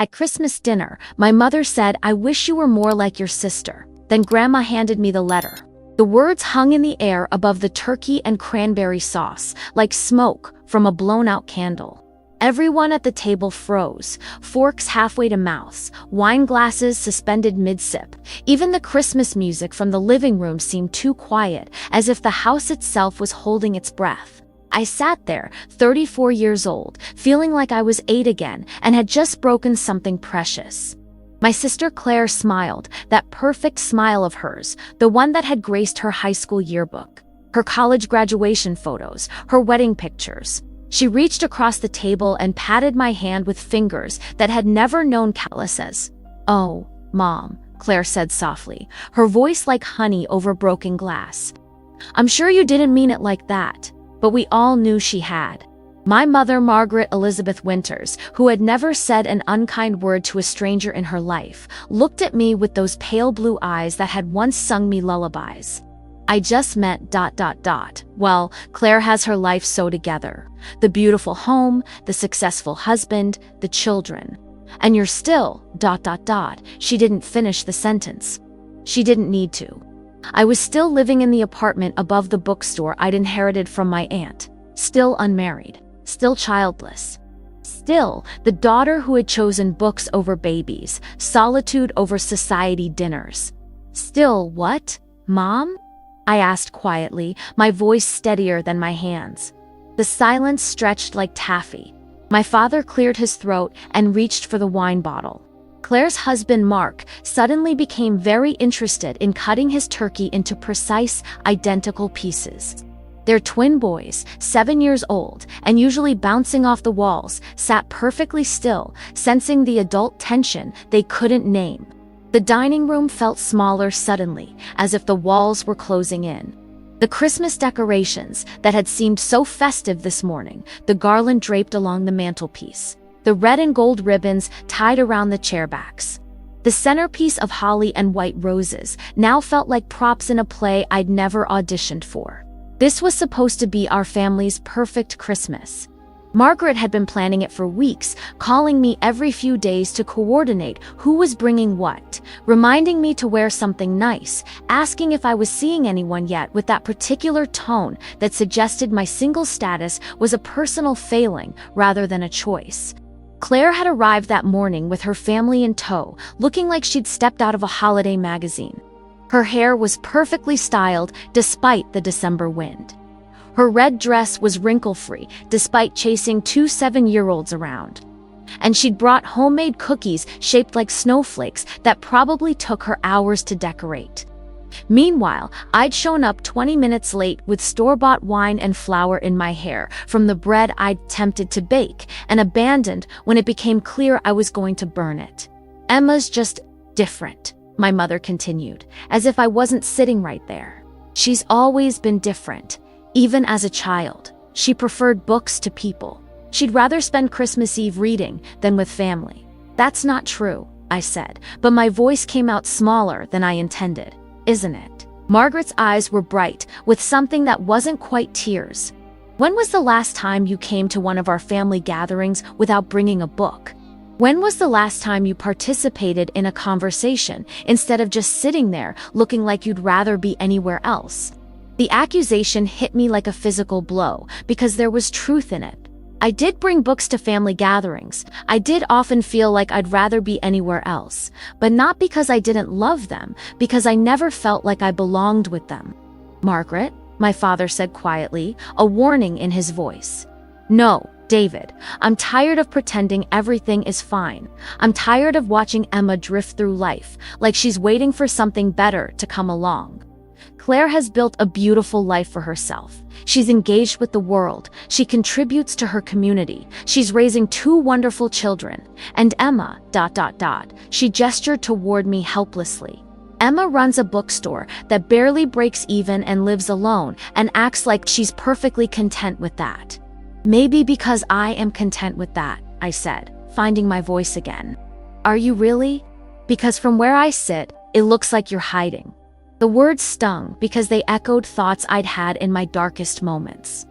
At Christmas dinner, my mother said, "I wish you were more like your sister." Then Grandma handed me the letter. The words hung in the air above the turkey and cranberry sauce, like smoke from a blown-out candle. Everyone at the table froze, forks halfway to mouths, wine glasses suspended mid-sip. Even the Christmas music from the living room seemed too quiet, as if the house itself was holding its breath. I sat there, 34 years old, feeling like I was 8 again and had just broken something precious. My sister Claire smiled, that perfect smile of hers, the one that had graced her high school yearbook, her college graduation photos, her wedding pictures. She reached across the table and patted my hand with fingers that had never known calluses. "Oh, Mom," Claire said softly, her voice like honey over broken glass. "I'm sure you didn't mean it like that." But we all knew she had. My mother, Margaret Elizabeth Winters, who had never said an unkind word to a stranger in her life, looked at me with those pale blue eyes that had once sung me lullabies. "I just meant ... Well, Claire has her life so together. The beautiful home, the successful husband, the children. And you're still ... She didn't finish the sentence. She didn't need to. I was still living in the apartment above the bookstore I'd inherited from my aunt. Still unmarried. Still childless. Still the daughter who had chosen books over babies, solitude over society dinners. Still what, Mom?" I asked quietly, my voice steadier than my hands. The silence stretched like taffy. My father cleared his throat and reached for the wine bottle. Claire's husband, Mark, suddenly became very interested in cutting his turkey into precise, identical pieces. Their twin boys, 7 years old, and usually bouncing off the walls, sat perfectly still, sensing the adult tension they couldn't name. The dining room felt smaller suddenly, as if the walls were closing in. The Christmas decorations that had seemed so festive this morning, the garland draped along the mantelpiece, the red and gold ribbons tied around the chairbacks. The centerpiece of holly and white roses now felt like props in a play I'd never auditioned for. This was supposed to be our family's perfect Christmas. Margaret had been planning it for weeks, calling me every few days to coordinate who was bringing what, reminding me to wear something nice, asking if I was seeing anyone yet with that particular tone that suggested my single status was a personal failing rather than a choice. Claire had arrived that morning with her family in tow, looking like she'd stepped out of a holiday magazine. Her hair was perfectly styled despite the December wind. Her red dress was wrinkle-free despite chasing 2 7-year-olds around. And she'd brought homemade cookies shaped like snowflakes that probably took her hours to decorate. Meanwhile, I'd shown up 20 minutes late with store-bought wine and flour in my hair from the bread I'd attempted to bake and abandoned when it became clear I was going to burn it. "Emma's just different," my mother continued, as if I wasn't sitting right there. "She's always been different, even as a child. She preferred books to people. She'd rather spend Christmas Eve reading than with family." "That's not true," I said, but my voice came out smaller than I intended. "Isn't it?" Margaret's eyes were bright, with something that wasn't quite tears. "When was the last time you came to one of our family gatherings without bringing a book? When was the last time you participated in a conversation instead of just sitting there looking like you'd rather be anywhere else?" The accusation hit me like a physical blow because there was truth in it. I did bring books to family gatherings. I did often feel like I'd rather be anywhere else, but not because I didn't love them, because I never felt like I belonged with them. "Margaret," my father said quietly, a warning in his voice. "No, David, I'm tired of pretending everything is fine. I'm tired of watching Emma drift through life like she's waiting for something better to come along. Claire has built a beautiful life for herself. She's engaged with the world. She contributes to her community. She's raising 2 wonderful children. And Emma, ... She gestured toward me helplessly. "Emma runs a bookstore that barely breaks even and lives alone and acts like she's perfectly content with that." "Maybe because I am content with that," I said, finding my voice again. "Are you really? Because from where I sit, it looks like you're hiding." The words stung because they echoed thoughts I'd had in my darkest moments.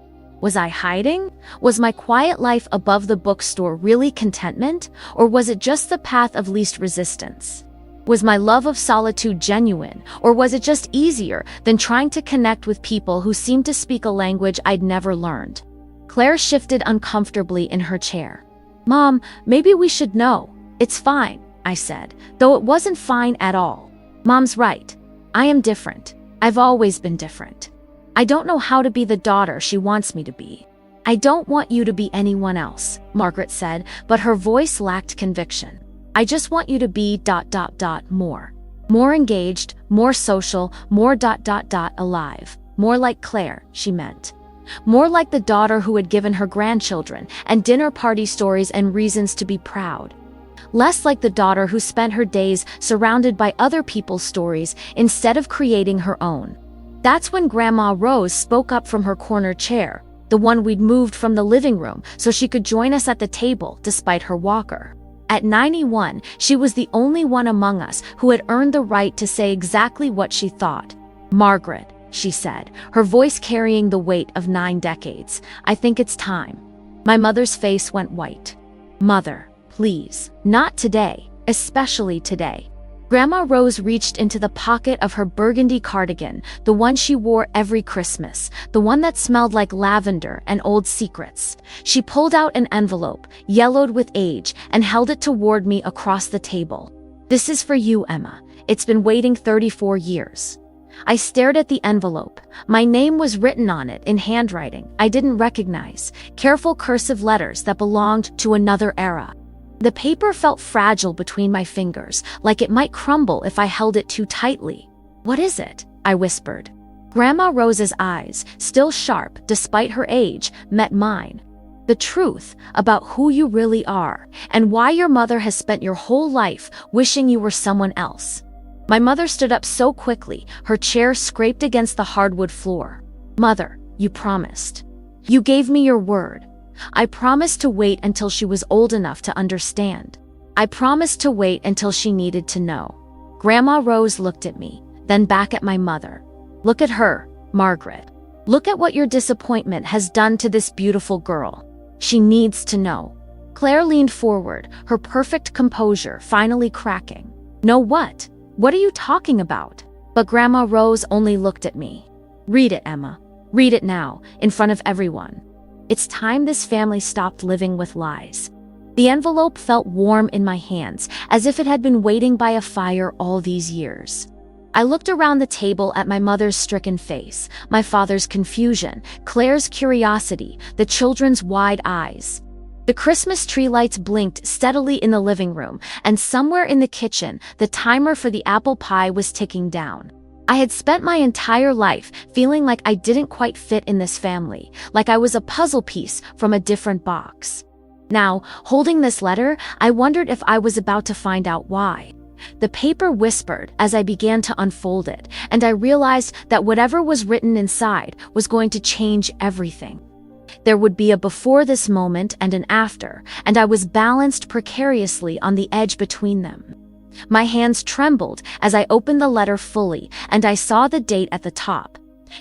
Was I hiding? Was my quiet life above the bookstore really contentment, or was it just the path of least resistance? Was my love of solitude genuine, or was it just easier than trying to connect with people who seemed to speak a language I'd never learned? Claire shifted uncomfortably in her chair. "Mom, maybe we should know. It's fine," I said, though it wasn't fine at all. "Mom's right. I am different. I've always been different. I don't know how to be the daughter she wants me to be." "I don't want you to be anyone else," Margaret said, but her voice lacked conviction. "I just want you to be ... more. More engaged, more social, more ... alive. More like Claire," she meant. More like the daughter who had given her grandchildren and dinner party stories and reasons to be proud. Less like the daughter who spent her days surrounded by other people's stories instead of creating her own. That's when Grandma Rose spoke up from her corner chair, the one we'd moved from the living room so she could join us at the table despite her walker. At 91, she was the only one among us who had earned the right to say exactly what she thought. "Margaret," she said, her voice carrying the weight of 9 decades, "I think it's time." My mother's face went white. "Mother, please, not today, especially today." Grandma Rose reached into the pocket of her burgundy cardigan, the one she wore every Christmas, the one that smelled like lavender and old secrets. She pulled out an envelope, yellowed with age, and held it toward me across the table. "This is for you, Emma. It's been waiting 34 years. I stared at the envelope. My name was written on it in handwriting I didn't recognize, careful cursive letters that belonged to another era. The paper felt fragile between my fingers, like it might crumble if I held it too tightly. "What is it?" I whispered. Grandma Rose's eyes, still sharp despite her age, met mine. "The truth about who you really are, and why your mother has spent your whole life wishing you were someone else." My mother stood up so quickly, her chair scraped against the hardwood floor. "Mother, you promised. You gave me your word. I promised to wait until she was old enough to understand. I promised to wait until she needed to know." Grandma Rose looked at me, then back at my mother. "Look at her, Margaret. Look at what your disappointment has done to this beautiful girl. She needs to know." Claire leaned forward, her perfect composure finally cracking. "Know what? What are you talking about?" But Grandma Rose only looked at me. "Read it, Emma. Read it now, in front of everyone. It's time this family stopped living with lies." The envelope felt warm in my hands, as if it had been waiting by a fire all these years. I looked around the table at my mother's stricken face, my father's confusion, Claire's curiosity, the children's wide eyes. The Christmas tree lights blinked steadily in the living room, and somewhere in the kitchen, the timer for the apple pie was ticking down. I had spent my entire life feeling like I didn't quite fit in this family, like I was a puzzle piece from a different box. Now, holding this letter, I wondered if I was about to find out why. The paper whispered as I began to unfold it, and I realized that whatever was written inside was going to change everything. There would be a before this moment and an after, and I was balanced precariously on the edge between them. My hands trembled as I opened the letter fully, and I saw the date at the top.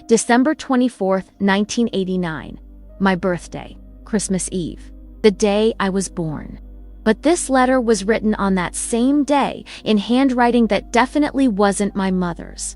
December 24th, 1989. My birthday. Christmas Eve. The day I was born. But this letter was written on that same day in handwriting that definitely wasn't my mother's.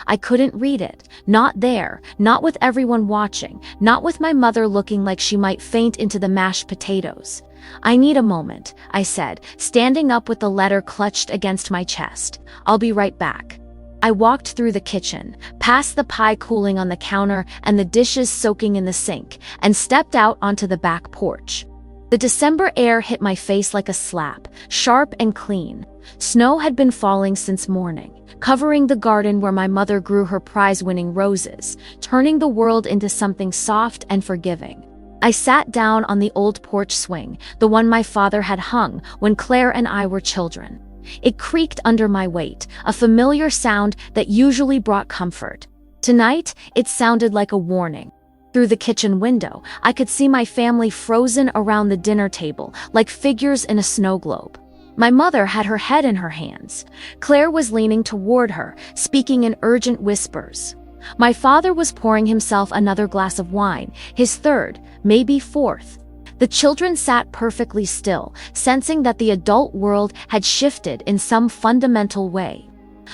I couldn't read it. Not there, not with everyone watching, not with my mother looking like she might faint into the mashed potatoes. "I need a moment," I said, standing up with the letter clutched against my chest. "I'll be right back." I walked through the kitchen, past the pie cooling on the counter and the dishes soaking in the sink, and stepped out onto the back porch. The December air hit my face like a slap, sharp and clean. Snow had been falling since morning, covering the garden where my mother grew her prize-winning roses, turning the world into something soft and forgiving. I sat down on the old porch swing, the one my father had hung when Claire and I were children. It creaked under my weight, a familiar sound that usually brought comfort. Tonight, it sounded like a warning. Through the kitchen window, I could see my family frozen around the dinner table, like figures in a snow globe. My mother had her head in her hands. Claire was leaning toward her, speaking in urgent whispers. My father was pouring himself another glass of wine, his third, maybe fourth. The children sat perfectly still, sensing that the adult world had shifted in some fundamental way.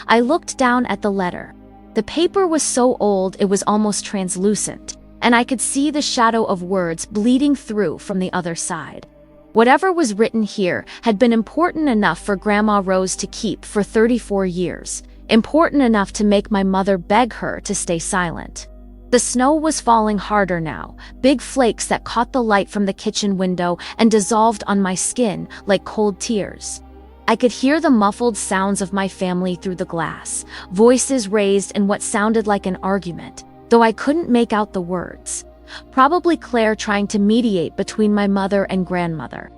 I looked down at the letter. The paper was so old it was almost translucent, and I could see the shadow of words bleeding through from the other side. Whatever was written here had been important enough for Grandma Rose to keep for 34 years, important enough to make my mother beg her to stay silent. The snow was falling harder now, big flakes that caught the light from the kitchen window and dissolved on my skin like cold tears. I could hear the muffled sounds of my family through the glass, voices raised in what sounded like an argument, though I couldn't make out the words. Probably Claire trying to mediate between my mother and grandmother.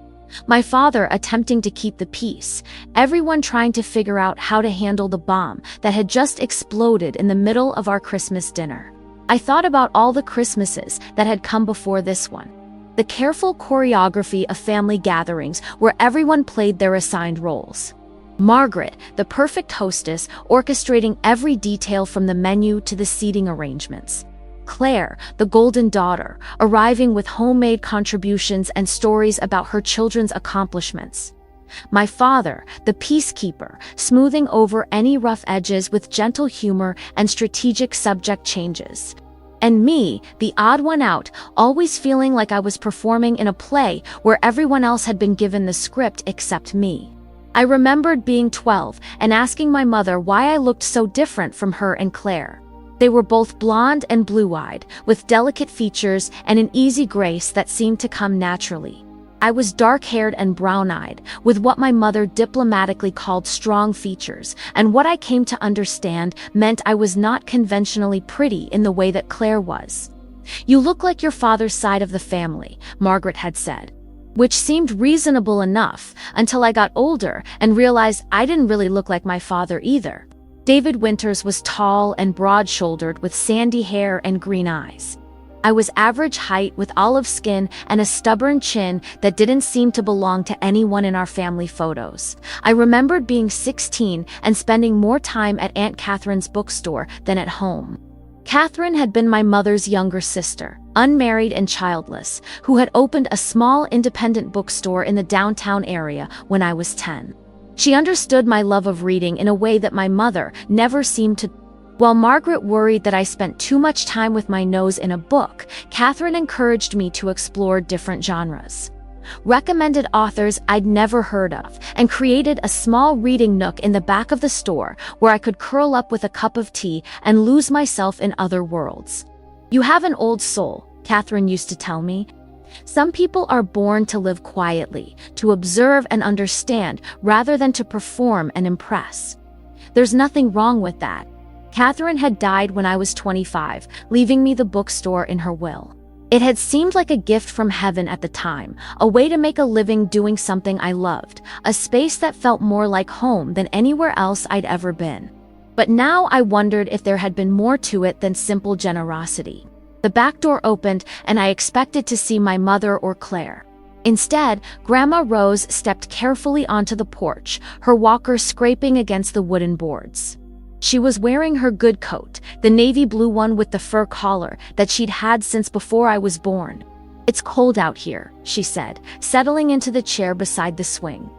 My father attempting to keep the peace, everyone trying to figure out how to handle the bomb that had just exploded in the middle of our Christmas dinner. I thought about all the Christmases that had come before this one. The careful choreography of family gatherings where everyone played their assigned roles. Margaret, the perfect hostess, orchestrating every detail from the menu to the seating arrangements. Claire, the golden daughter, arriving with homemade contributions and stories about her children's accomplishments. My father, the peacekeeper, smoothing over any rough edges with gentle humor and strategic subject changes. And me, the odd one out, always feeling like I was performing in a play where everyone else had been given the script except me. I remembered being 12 and asking my mother why I looked so different from her and Claire. They were both blonde and blue-eyed, with delicate features and an easy grace that seemed to come naturally. I was dark-haired and brown-eyed, with what my mother diplomatically called strong features, and what I came to understand meant I was not conventionally pretty in the way that Claire was. "You look like your father's side of the family," Margaret had said, which seemed reasonable enough until I got older and realized I didn't really look like my father either. David Winters was tall and broad-shouldered with sandy hair and green eyes. I was average height with olive skin and a stubborn chin that didn't seem to belong to anyone in our family photos. I remembered being 16 and spending more time at Aunt Catherine's bookstore than at home. Catherine had been my mother's younger sister, unmarried and childless, who had opened a small independent bookstore in the downtown area when I was 10. She understood my love of reading in a way that my mother never seemed to. While Margaret worried that I spent too much time with my nose in a book, Catherine encouraged me to explore different genres. Recommended authors I'd never heard of, and created a small reading nook in the back of the store where I could curl up with a cup of tea and lose myself in other worlds. "You have an old soul," Catherine used to tell me. "Some people are born to live quietly, to observe and understand rather than to perform and impress. There's nothing wrong with that." Catherine had died when I was 25, leaving me the bookstore in her will. It had seemed like a gift from heaven at the time, a way to make a living doing something I loved, a space that felt more like home than anywhere else I'd ever been. But now I wondered if there had been more to it than simple generosity. The back door opened, and I expected to see my mother or Claire. Instead, Grandma Rose stepped carefully onto the porch, her walker scraping against the wooden boards. She was wearing her good coat, the navy blue one with the fur collar that she'd had since before I was born. "It's cold out here," she said, settling into the chair beside the swing.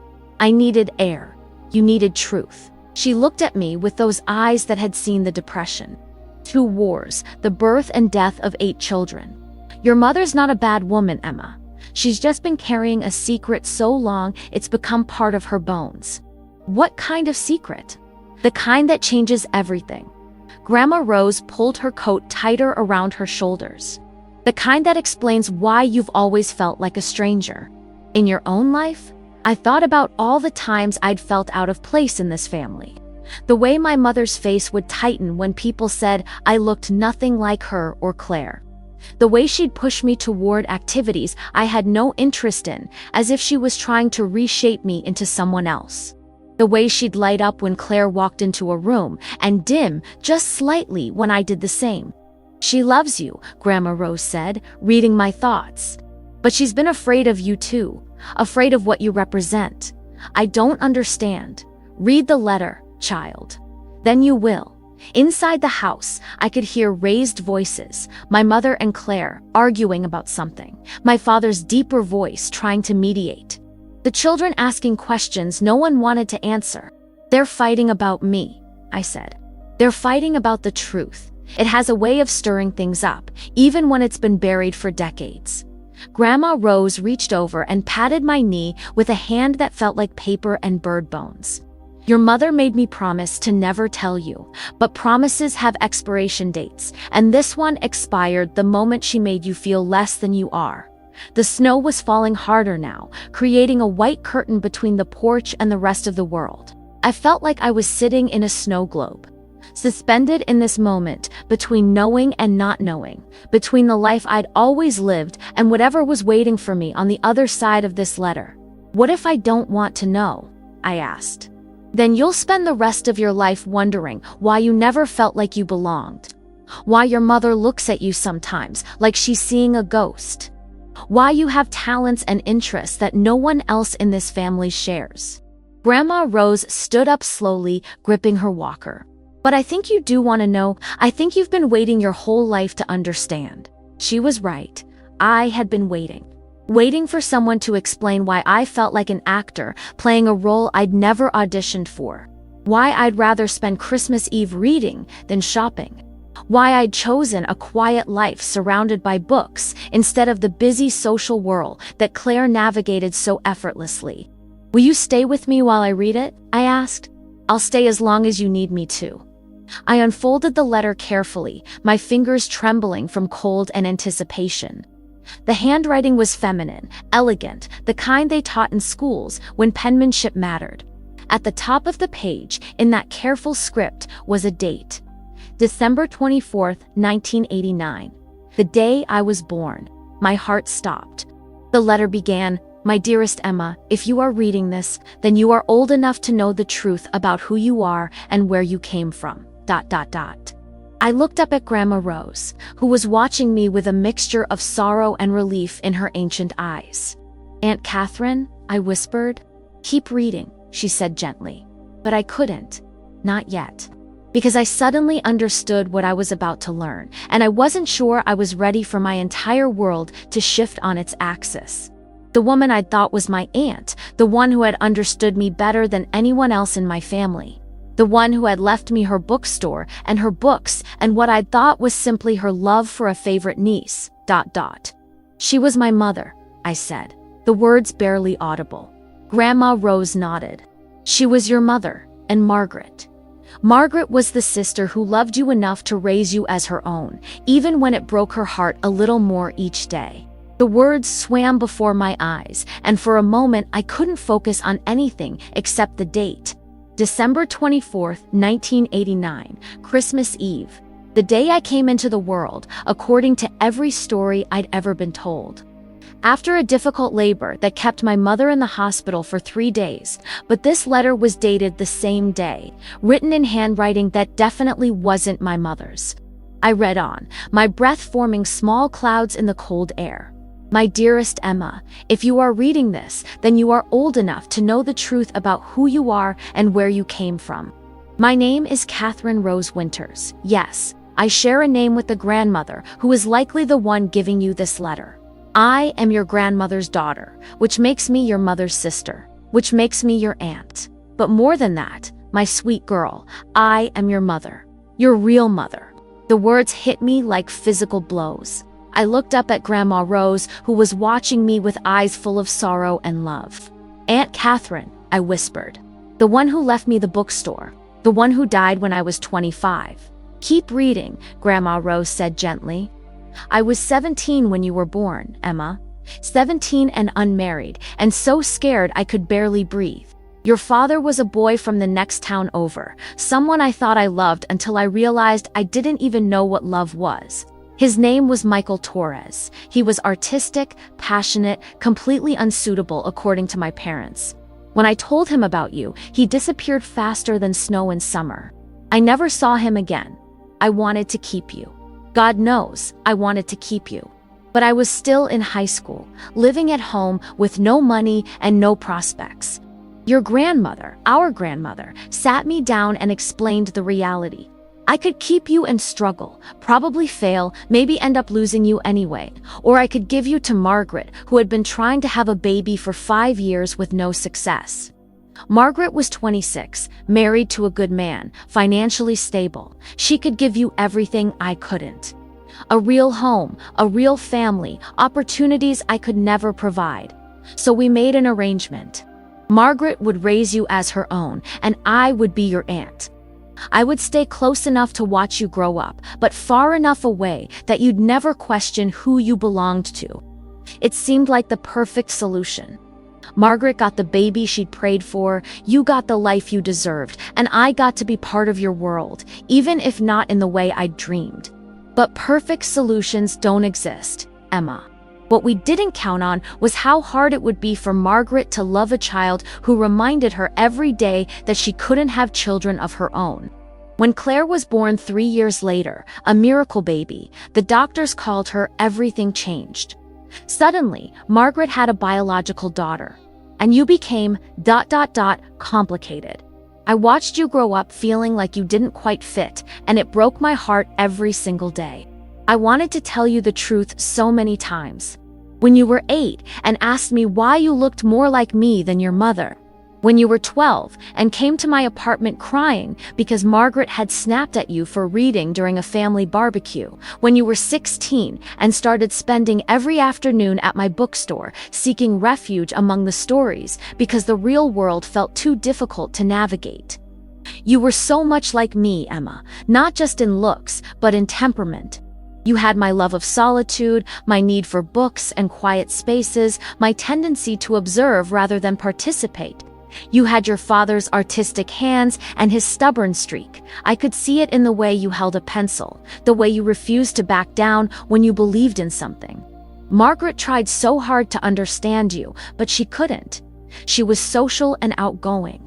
"I needed air. You needed truth." She looked at me with those eyes that had seen the Depression. 2 wars, the birth and death of 8 children. "Your mother's not a bad woman, Emma. She's just been carrying a secret so long it's become part of her bones." "What kind of secret?" "The kind that changes everything." Grandma Rose pulled her coat tighter around her shoulders. "The kind that explains why you've always felt like a stranger. In your own life?" I thought about all the times I'd felt out of place in this family. The way my mother's face would tighten when people said I looked nothing like her or Claire. The way she'd push me toward activities I had no interest in, as if she was trying to reshape me into someone else. The way she'd light up when Claire walked into a room, and dim just slightly when I did the same. "She loves you," Grandma Rose said, reading my thoughts. "But she's been afraid of you too, afraid of what you represent. I don't understand. Read the letter, child. Then you will." Inside the house, I could hear raised voices, my mother and Claire arguing about something, my father's deeper voice trying to mediate. The children asking questions no one wanted to answer. "They're fighting about me," I said. "They're fighting about the truth. It has a way of stirring things up, even when it's been buried for decades." Grandma Rose reached over and patted my knee with a hand that felt like paper and bird bones. "Your mother made me promise to never tell you, but promises have expiration dates, and this one expired the moment she made you feel less than you are." The snow was falling harder now, creating a white curtain between the porch and the rest of the world. I felt like I was sitting in a snow globe, suspended in this moment between knowing and not knowing, between the life I'd always lived and whatever was waiting for me on the other side of this letter. "What if I don't want to know?" I asked. "Then you'll spend the rest of your life wondering why you never felt like you belonged. Why your mother looks at you sometimes like she's seeing a ghost. Why you have talents and interests that no one else in this family shares." Grandma Rose stood up slowly, gripping her walker. "But I think you do want to know. I think you've been waiting your whole life to understand." She was right. I had been waiting for someone to explain why I felt like an actor playing a role I'd never auditioned for. Why I'd rather spend Christmas Eve reading than shopping. Why I'd chosen a quiet life surrounded by books instead of the busy social whirl that Claire navigated so effortlessly. "Will you stay with me while I read it?" I asked. "I'll stay as long as you need me to." I unfolded the letter carefully, my fingers trembling from cold and anticipation. The handwriting was feminine, elegant, the kind they taught in schools when penmanship mattered. At the top of the page, in that careful script, was a date. December 24th, 1989. The day I was born. My heart stopped. The letter began, "My dearest Emma, if you are reading this, then you are old enough to know the truth about who you are and where you came from. ... I looked up at Grandma Rose, who was watching me with a mixture of sorrow and relief in her ancient eyes. "Aunt Catherine," I whispered. "Keep reading," she said gently. But I couldn't. Not yet. Because I suddenly understood what I was about to learn, and I wasn't sure I was ready for my entire world to shift on its axis. The woman I'd thought was my aunt, the one who had understood me better than anyone else in my family. The one who had left me her bookstore and her books and what I'd thought was simply her love for a favorite niece. ... She was my mother, I said, the words barely audible. Grandma Rose nodded. "She was your mother, and Margaret. Margaret was the sister who loved you enough to raise you as her own, even when it broke her heart a little more each day." The words swam before my eyes, and for a moment I couldn't focus on anything except the date. December 24th, 1989, Christmas Eve. The day I came into the world, according to every story I'd ever been told. After a difficult labor that kept my mother in the hospital for 3 days, but this letter was dated the same day, written in handwriting that definitely wasn't my mother's. I read on, my breath forming small clouds in the cold air. "My dearest Emma, if you are reading this, then you are old enough to know the truth about who you are and where you came from. My name is Catherine Rose Winters. Yes, I share a name with the grandmother who is likely the one giving you this letter. I am your grandmother's daughter, which makes me your mother's sister, which makes me your aunt. But more than that, my sweet girl, I am your mother, your real mother." The words hit me like physical blows. I looked up at Grandma Rose, who was watching me with eyes full of sorrow and love. "Aunt Catherine," I whispered. "The one who left me the bookstore. The one who died when I was 25. "Keep reading," Grandma Rose said gently. "I was 17 when you were born, Emma. 17 and unmarried, and so scared I could barely breathe. Your father was a boy from the next town over, someone I thought I loved until I realized I didn't even know what love was. His name was Michael Torres. He was artistic, passionate, completely unsuitable according to my parents. When I told him about you, he disappeared faster than snow in summer. I never saw him again. I wanted to keep you. God knows, I wanted to keep you. But I was still in high school, living at home with no money and no prospects. Your grandmother, our grandmother, sat me down and explained the reality. I could keep you and struggle, probably fail, maybe end up losing you anyway. Or I could give you to Margaret, who had been trying to have a baby for 5 years with no success. Margaret was 26, married to a good man, financially stable. She could give you everything I couldn't. A real home, a real family, opportunities I could never provide. So we made an arrangement. Margaret would raise you as her own, and I would be your aunt. I would stay close enough to watch you grow up, but far enough away that you'd never question who you belonged to. It seemed like the perfect solution. Margaret got the baby she'd prayed for, you got the life you deserved, and I got to be part of your world, even if not in the way I'd dreamed. But perfect solutions don't exist, Emma. What we didn't count on was how hard it would be for Margaret to love a child who reminded her every day that she couldn't have children of her own. When Claire was born 3 years later, a miracle baby, the doctors called her everything changed. Suddenly, Margaret had a biological daughter. And you became ... complicated. I watched you grow up feeling like you didn't quite fit, and it broke my heart every single day. I wanted to tell you the truth so many times. When you were 8 and asked me why you looked more like me than your mother. When you were 12 and came to my apartment crying because Margaret had snapped at you for reading during a family barbecue. When you were 16 and started spending every afternoon at my bookstore seeking refuge among the stories because the real world felt too difficult to navigate. You were so much like me, Emma, not just in looks, but in temperament. You had my love of solitude, my need for books and quiet spaces, my tendency to observe rather than participate. You had your father's artistic hands and his stubborn streak. I could see it in the way you held a pencil, the way you refused to back down when you believed in something. Margaret tried so hard to understand you, but she couldn't. She was social and outgoing.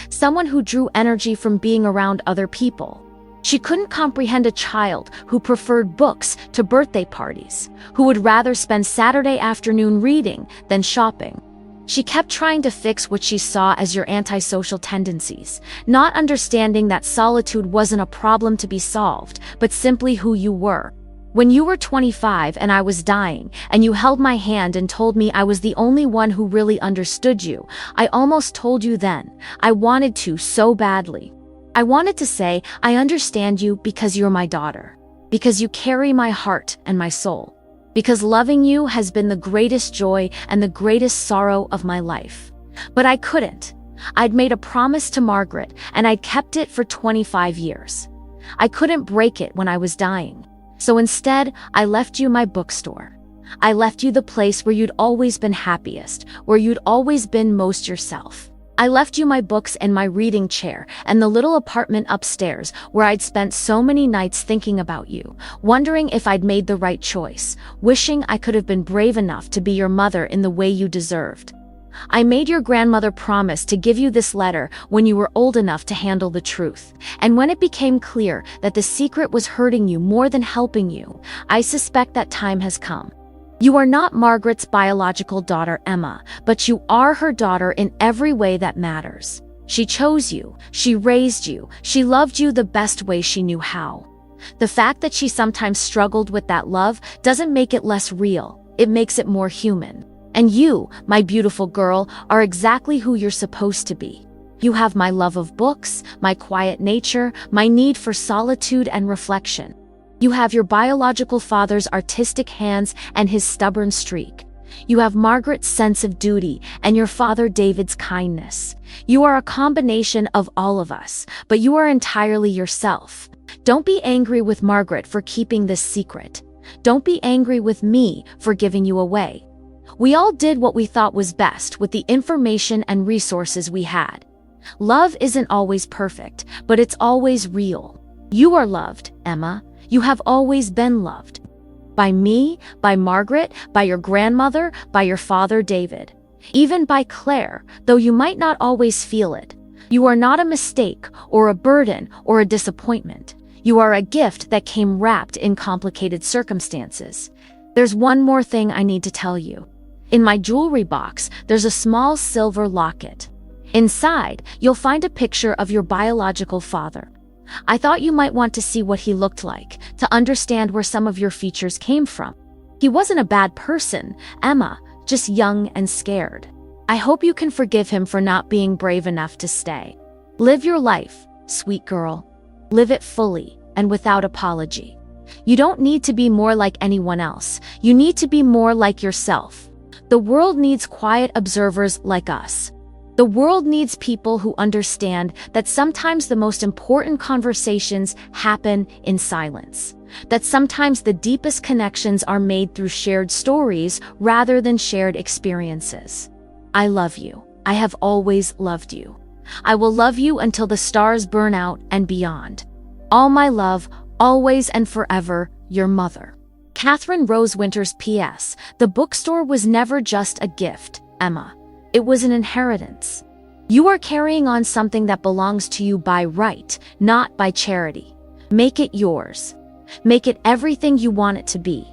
Someone who drew energy from being around other people. She couldn't comprehend a child who preferred books to birthday parties, who would rather spend Saturday afternoon reading than shopping. She kept trying to fix what she saw as your antisocial tendencies, not understanding that solitude wasn't a problem to be solved, but simply who you were. When you were 25 and I was dying, and you held my hand and told me I was the only one who really understood you, I almost told you then. I wanted to so badly. I wanted to say, I understand you because you're my daughter. Because you carry my heart and my soul. Because loving you has been the greatest joy and the greatest sorrow of my life. But I couldn't. I'd made a promise to Margaret, and I'd kept it for 25 years. I couldn't break it when I was dying. So instead, I left you my bookstore. I left you the place where you'd always been happiest, where you'd always been most yourself. I left you my books and my reading chair and the little apartment upstairs where I'd spent so many nights thinking about you, wondering if I'd made the right choice, wishing I could have been brave enough to be your mother in the way you deserved. I made your grandmother promise to give you this letter when you were old enough to handle the truth, and when it became clear that the secret was hurting you more than helping you, I suspect that time has come. You are not Margaret's biological daughter, Emma, but you are her daughter in every way that matters. She chose you, she raised you, she loved you the best way she knew how. The fact that she sometimes struggled with that love doesn't make it less real, it makes it more human. And you, my beautiful girl, are exactly who you're supposed to be. You have my love of books, my quiet nature, my need for solitude and reflection. You have your biological father's artistic hands and his stubborn streak. You have Margaret's sense of duty and your father David's kindness. You are a combination of all of us, but you are entirely yourself. Don't be angry with Margaret for keeping this secret. Don't be angry with me for giving you away. We all did what we thought was best with the information and resources we had. Love isn't always perfect, but it's always real. You are loved, Emma. You have always been loved. By me, by Margaret, by your grandmother, by your father David. Even by Claire, though you might not always feel it. You are not a mistake, or a burden, or a disappointment. You are a gift that came wrapped in complicated circumstances. There's one more thing I need to tell you. In my jewelry box, there's a small silver locket. Inside, you'll find a picture of your biological father. I thought you might want to see what he looked like, to understand where some of your features came from. He wasn't a bad person, Emma, just young and scared. I hope you can forgive him for not being brave enough to stay. Live your life, sweet girl. Live it fully and without apology. You don't need to be more like anyone else. You need to be more like yourself. The world needs quiet observers like us. The world needs people who understand that sometimes the most important conversations happen in silence. That sometimes the deepest connections are made through shared stories rather than shared experiences. I love you. I have always loved you. I will love you until the stars burn out and beyond. All my love, always and forever, your mother. Catherine Rose Winters P.S. The bookstore was never just a gift, Emma. It was an inheritance. You are carrying on something that belongs to you by right, not by charity. Make it yours. Make it everything you want it to be.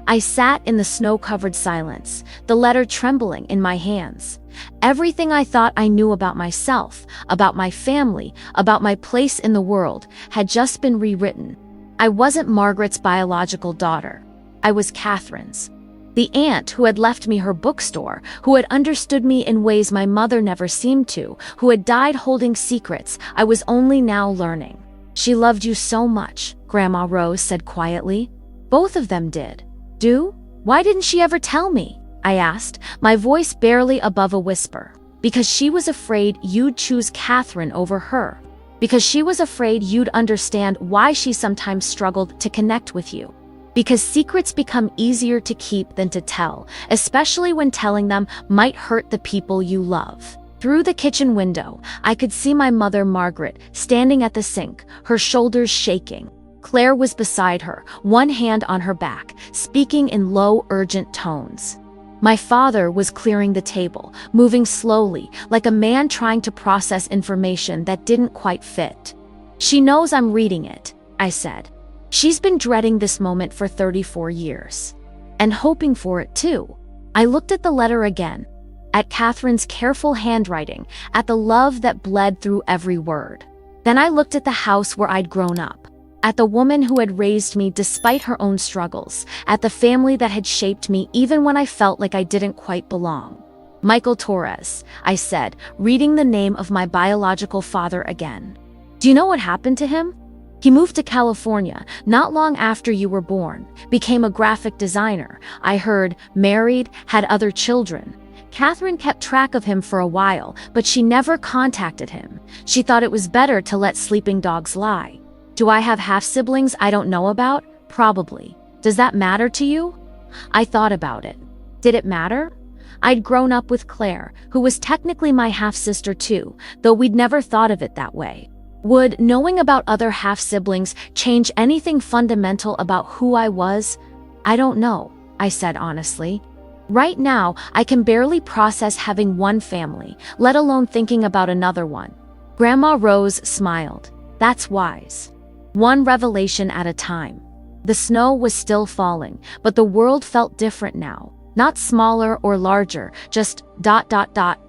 I sat in the snow-covered silence, the letter trembling in my hands. Everything I thought I knew about myself, about my family, about my place in the world, had just been rewritten. I wasn't Margaret's biological daughter. I was Catherine's. The aunt who had left me her bookstore, who had understood me in ways my mother never seemed to, who had died holding secrets I was only now learning. She loved you so much, Grandma Rose said quietly. Both of them did. Do? Why didn't she ever tell me? I asked, my voice barely above a whisper. Because she was afraid you'd choose Catherine over her. Because she was afraid you'd understand why she sometimes struggled to connect with you. Because secrets become easier to keep than to tell, especially when telling them might hurt the people you love. Through the kitchen window, I could see my mother Margaret standing at the sink, her shoulders shaking. Claire was beside her, one hand on her back, speaking in low, urgent tones. My father was clearing the table, moving slowly, like a man trying to process information that didn't quite fit. She knows I'm reading it, I said. She's been dreading this moment for 34 years. And hoping for it too. I looked at the letter again, at Catherine's careful handwriting, at the love that bled through every word. Then I looked at the house where I'd grown up, at the woman who had raised me despite her own struggles, at the family that had shaped me even when I felt like I didn't quite belong. Michael Torres, I said, reading the name of my biological father again. Do you know what happened to him? He moved to California not long after you were born, became a graphic designer. I heard, married, had other children. Catherine kept track of him for a while, but she never contacted him. She thought it was better to let sleeping dogs lie. Do I have half-siblings I don't know about? Probably. Does that matter to you? I thought about it. Did it matter? I'd grown up with Claire, who was technically my half-sister too, though we'd never thought of it that way. Would knowing about other half-siblings change anything fundamental about who I was? I don't know, I said honestly. Right now, I can barely process having one family, let alone thinking about another one. Grandma Rose smiled. That's wise. One revelation at a time. The snow was still falling, but the world felt different now. Not smaller or larger, just ...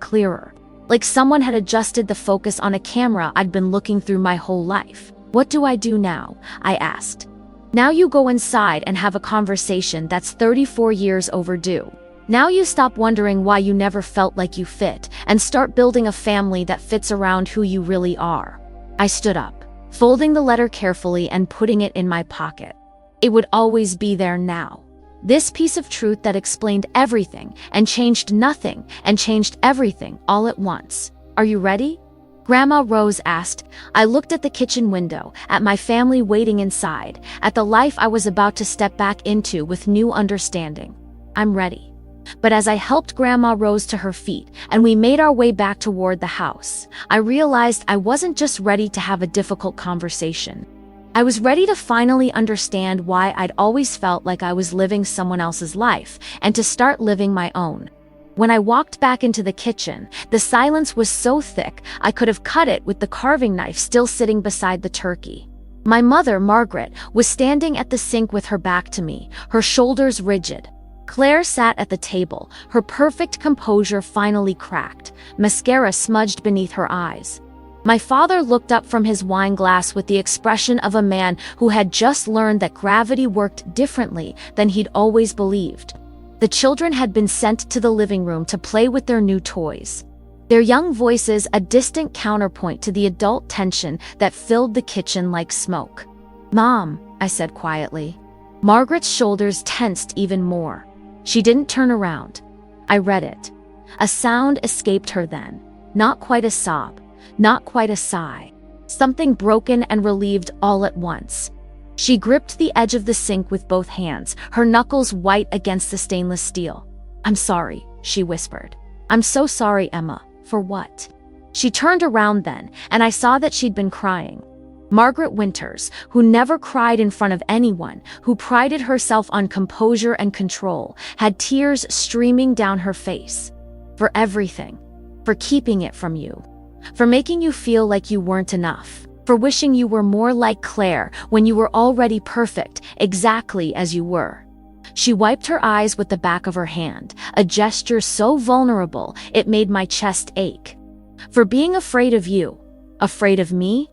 clearer. Like someone had adjusted the focus on a camera I'd been looking through my whole life. What do I do now? I asked. Now you go inside and have a conversation that's 34 years overdue. Now you stop wondering why you never felt like you fit and start building a family that fits around who you really are. I stood up, folding the letter carefully and putting it in my pocket. It would always be there now. This piece of truth that explained everything and changed nothing and changed everything all at once. Are you ready? Grandma Rose asked. I looked at the kitchen window, at my family waiting inside, at the life I was about to step back into with new understanding. I'm ready. But as I helped Grandma Rose to her feet and we made our way back toward the house, I realized I wasn't just ready to have a difficult conversation. I was ready to finally understand why I'd always felt like I was living someone else's life and to start living my own. When I walked back into the kitchen, the silence was so thick I could have cut it with the carving knife still sitting beside the turkey. My mother, Margaret, was standing at the sink with her back to me, her shoulders rigid. Claire sat at the table, her perfect composure finally cracked, mascara smudged beneath her eyes. My father looked up from his wine glass with the expression of a man who had just learned that gravity worked differently than he'd always believed. The children had been sent to the living room to play with their new toys, their young voices a distant counterpoint to the adult tension that filled the kitchen like smoke. "Mom," I said quietly. Margaret's shoulders tensed even more. She didn't turn around. I read it. A sound escaped her then. Not quite a sob, not quite a sigh. Something broken and relieved all at once. She gripped the edge of the sink with both hands, her knuckles white against the stainless steel. "I'm sorry," she whispered. "I'm so sorry, Emma." "For what?" She turned around then, and I saw that she'd been crying. Margaret Winters, who never cried in front of anyone, who prided herself on composure and control, had tears streaming down her face. For everything. For keeping it from you. For making you feel like you weren't enough. For wishing you were more like Claire when you were already perfect, exactly as you were. She wiped her eyes with the back of her hand, a gesture so vulnerable it made my chest ache. For being afraid of you. Afraid of me?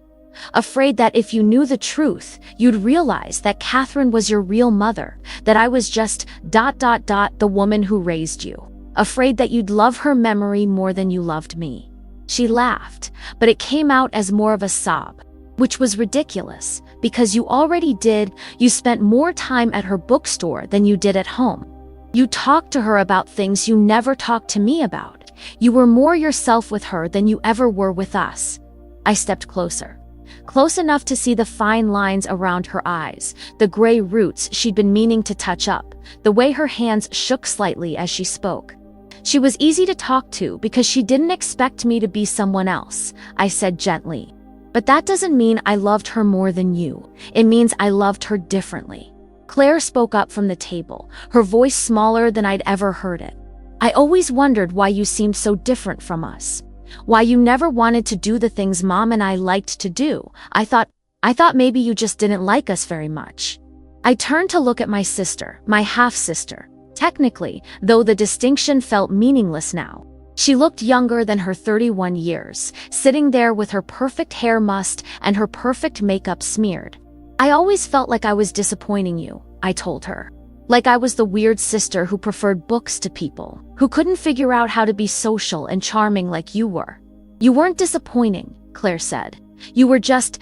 Afraid that if you knew the truth, you'd realize that Catherine was your real mother, that I was just ... the woman who raised you. Afraid that you'd love her memory more than you loved me. She laughed, but it came out as more of a sob, which was ridiculous, because you already did. You spent more time at her bookstore than you did at home. You talked to her about things you never talked to me about. You were more yourself with her than you ever were with us. I stepped closer. Close enough to see the fine lines around her eyes, the gray roots she'd been meaning to touch up, the way her hands shook slightly as she spoke. She was easy to talk to because she didn't expect me to be someone else, I said gently. But that doesn't mean I loved her more than you. It means I loved her differently. Claire spoke up from the table, her voice smaller than I'd ever heard it. I always wondered why you seemed so different from us. Why you never wanted to do the things Mom and I liked to do. I thought maybe you just didn't like us very much. I turned to look at my sister, my half-sister. Technically, though the distinction felt meaningless now. She looked younger than her 31 years, sitting there with her perfect hair mussed and her perfect makeup smeared. I always felt like I was disappointing you, I told her. Like I was the weird sister who preferred books to people, who couldn't figure out how to be social and charming like you were. You weren't disappointing, Claire said. You were just ...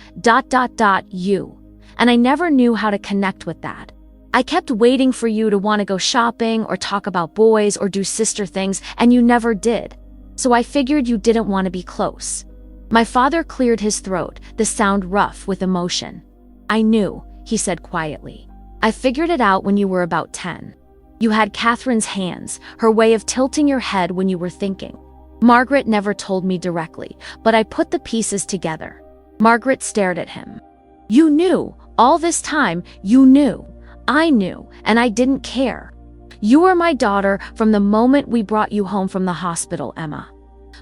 you. And I never knew how to connect with that. I kept waiting for you to want to go shopping or talk about boys or do sister things, and you never did. So I figured you didn't want to be close. My father cleared his throat, the sound rough with emotion. I knew, he said quietly. I figured it out when you were about 10. You had Catherine's hands, her way of tilting your head when you were thinking. Margaret never told me directly, but I put the pieces together. Margaret stared at him. You knew, all this time, you knew. I knew, and I didn't care. You were my daughter from the moment we brought you home from the hospital, Emma.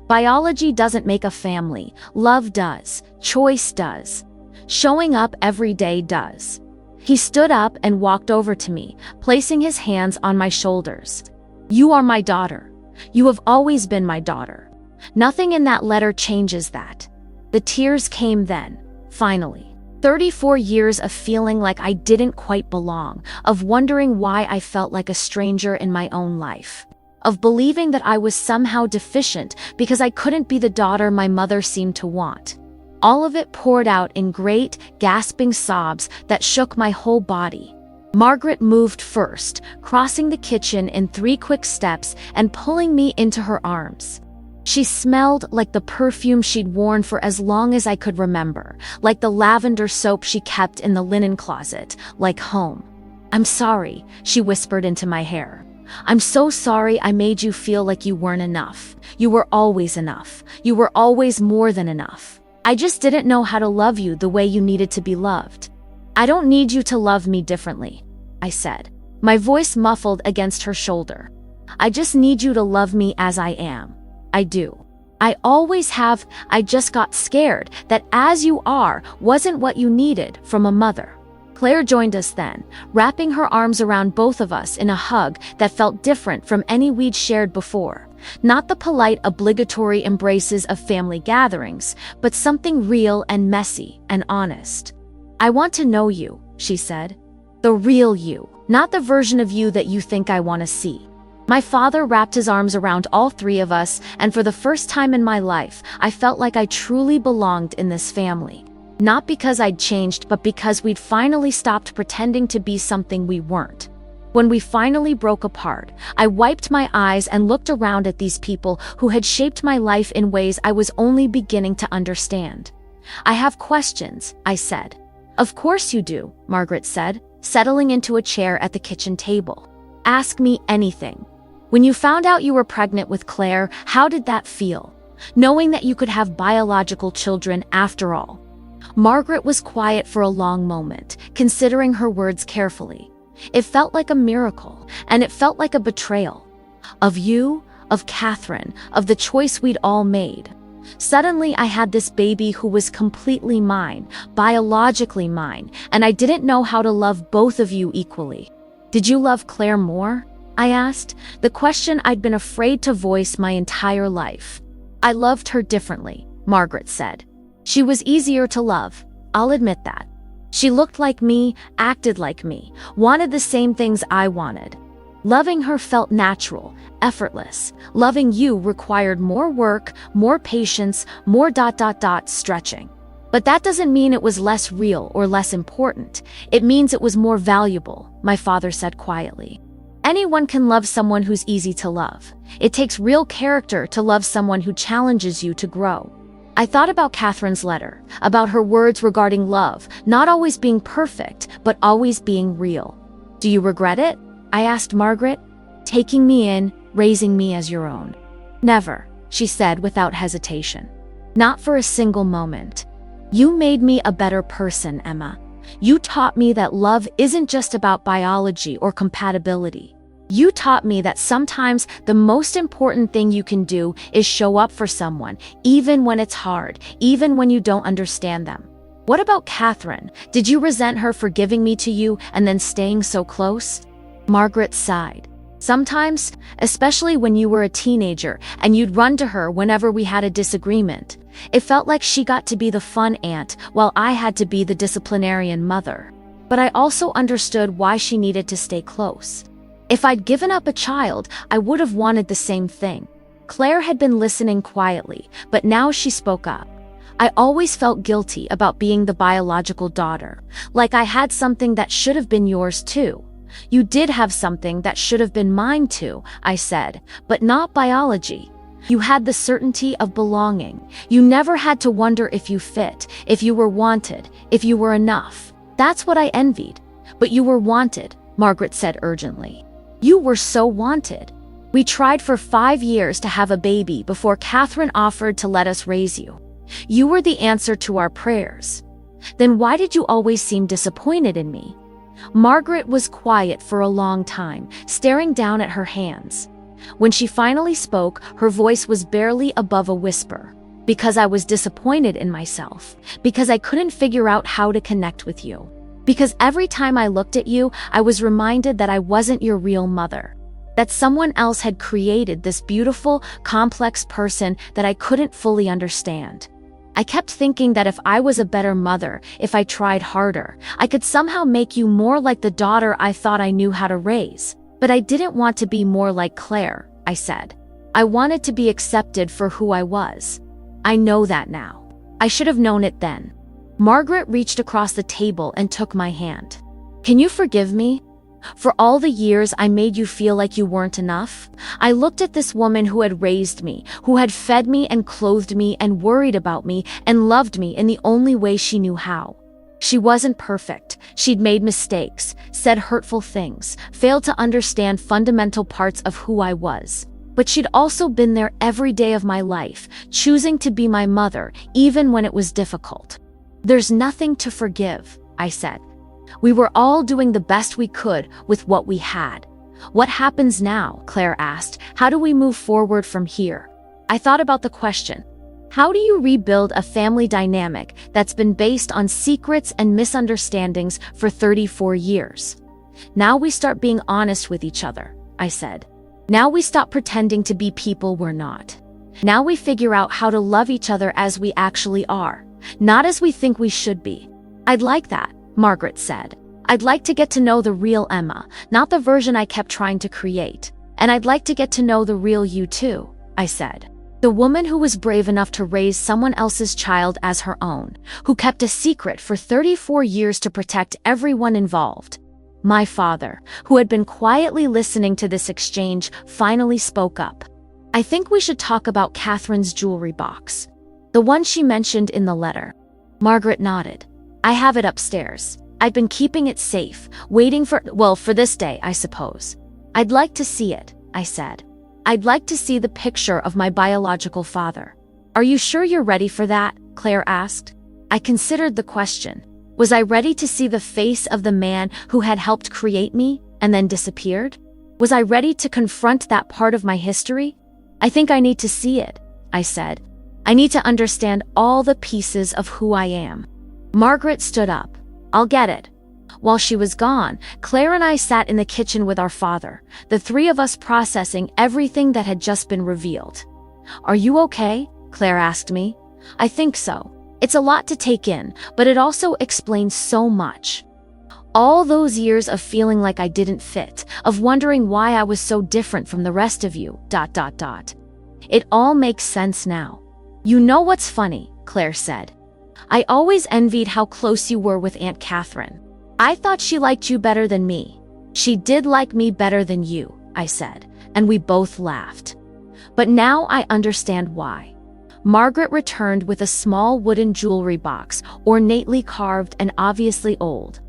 Biology doesn't make a family. Love does. Choice does. Showing up every day does. He stood up and walked over to me, placing his hands on my shoulders. You are my daughter. You have always been my daughter. Nothing in that letter changes that. The tears came then, finally. 34 years of feeling like I didn't quite belong, of wondering why I felt like a stranger in my own life, of believing that I was somehow deficient because I couldn't be the daughter my mother seemed to want. All of it poured out in great, gasping sobs that shook my whole body. Margaret moved first, crossing the kitchen in 3 quick steps and pulling me into her arms. She smelled like the perfume she'd worn for as long as I could remember, like the lavender soap she kept in the linen closet, like home. I'm sorry, she whispered into my hair. I'm so sorry I made you feel like you weren't enough. You were always enough. You were always more than enough. I just didn't know how to love you the way you needed to be loved. I don't need you to love me differently, I said, my voice muffled against her shoulder. I just need you to love me as I am. I do. I always have. I just got scared that as you are wasn't what you needed from a mother. Claire joined us then, wrapping her arms around both of us in a hug that felt different from any we'd shared before. Not the polite, obligatory embraces of family gatherings, but something real and messy and honest. "I want to know you," she said. "The real you, not the version of you that you think I want to see." My father wrapped his arms around all three of us, and for the first time in my life, I felt like I truly belonged in this family. Not because I'd changed, but because we'd finally stopped pretending to be something we weren't. When we finally broke apart, I wiped my eyes and looked around at these people who had shaped my life in ways I was only beginning to understand. "I have questions," I said. "Of course you do," Margaret said, settling into a chair at the kitchen table. "Ask me anything. When you found out you were pregnant with Claire, how did that feel? Knowing that you could have biological children after all." Margaret was quiet for a long moment, considering her words carefully. It felt like a miracle, and it felt like a betrayal. Of you, of Catherine, of the choice we'd all made. Suddenly, I had this baby who was completely mine, biologically mine, and I didn't know how to love both of you equally. "Did you love Claire more?" I asked, the question I'd been afraid to voice my entire life. "I loved her differently," Margaret said. "She was easier to love, I'll admit that. She looked like me, acted like me, wanted the same things I wanted. Loving her felt natural, effortless. Loving you required more work, more patience, more stretching. But that doesn't mean it was less real or less important. It means it was more valuable," my father said quietly. "Anyone can love someone who's easy to love. It takes real character to love someone who challenges you to grow." I thought about Catherine's letter, about her words regarding love, not always being perfect, but always being real. "Do you regret it?" I asked Margaret. "Taking me in, raising me as your own." "Never," she said without hesitation. "Not for a single moment. You made me a better person, Emma. You taught me that love isn't just about biology or compatibility. You taught me that sometimes the most important thing you can do is show up for someone, even when it's hard, even when you don't understand them." "What about Catherine? Did you resent her for giving me to you and then staying so close?" Margaret sighed. "Sometimes, especially when you were a teenager and you'd run to her whenever we had a disagreement. It felt like she got to be the fun aunt while I had to be the disciplinarian mother. But I also understood why she needed to stay close. If I'd given up a child, I would have wanted the same thing." Claire had been listening quietly, but now she spoke up. "I always felt guilty about being the biological daughter, like I had something that should have been yours too." "You did have something that should have been mine too," I said, "but not biology. You had the certainty of belonging. You never had to wonder if you fit, if you were wanted, if you were enough. That's what I envied." "But you were wanted," Margaret said urgently. "You were so wanted. We tried for 5 years to have a baby before Catherine offered to let us raise you. You were the answer to our prayers. Then why did you always seem disappointed in me?" Margaret was quiet for a long time, staring down at her hands. When she finally spoke, her voice was barely above a whisper. "Because I was disappointed in myself. Because I couldn't figure out how to connect with you. Because every time I looked at you, I was reminded that I wasn't your real mother. That someone else had created this beautiful, complex person that I couldn't fully understand. I kept thinking that if I was a better mother, if I tried harder, I could somehow make you more like the daughter I thought I knew how to raise. But I didn't want to be more like Claire," I said. "I wanted to be accepted for who I was. I know that now. I should have known it then." Margaret reached across the table and took my hand. "Can you forgive me? For all the years I made you feel like you weren't enough?" I looked at this woman who had raised me, who had fed me and clothed me and worried about me and loved me in the only way she knew how. She wasn't perfect. She'd made mistakes, said hurtful things, failed to understand fundamental parts of who I was. But she'd also been there every day of my life, choosing to be my mother, even when it was difficult. "There's nothing to forgive," I said. "We were all doing the best we could with what we had." "What happens now?" Claire asked. "How do we move forward from here?" I thought about the question. How do you rebuild a family dynamic that's been based on secrets and misunderstandings for 34 years? "Now we start being honest with each other," I said. Now we stop pretending to be people we're not. Now we figure out how to love each other as we actually are, not as we think we should be. I'd like that, Margaret said. I'd like to get to know the real Emma, not the version I kept trying to create. And I'd like to get to know the real you too, I said. The woman who was brave enough to raise someone else's child as her own, who kept a secret for 34 years to protect everyone involved. My father, who had been quietly listening to this exchange, finally spoke up. I think we should talk about Catherine's jewelry box. The one she mentioned in the letter. Margaret nodded. I have it upstairs. I've been keeping it safe, waiting for this day, I suppose. I'd like to see it, I said. I'd like to see the picture of my biological father. Are you sure you're ready for that? Claire asked. I considered the question. Was I ready to see the face of the man who had helped create me and then disappeared? Was I ready to confront that part of my history? I think I need to see it, I said. I need to understand all the pieces of who I am. Margaret stood up. I'll get it. While she was gone, Claire and I sat in the kitchen with our father, the three of us processing everything that had just been revealed. Are you okay? Claire asked me. I think so. It's a lot to take in, but it also explains so much. All those years of feeling like I didn't fit, of wondering why I was so different from the rest of you, ... It all makes sense now. You know what's funny, Claire said. I always envied how close you were with Aunt Catherine. I thought she liked you better than me. She did like me better than you, I said, and we both laughed. But now I understand why. Margaret returned with a small wooden jewelry box, ornately carved and obviously old.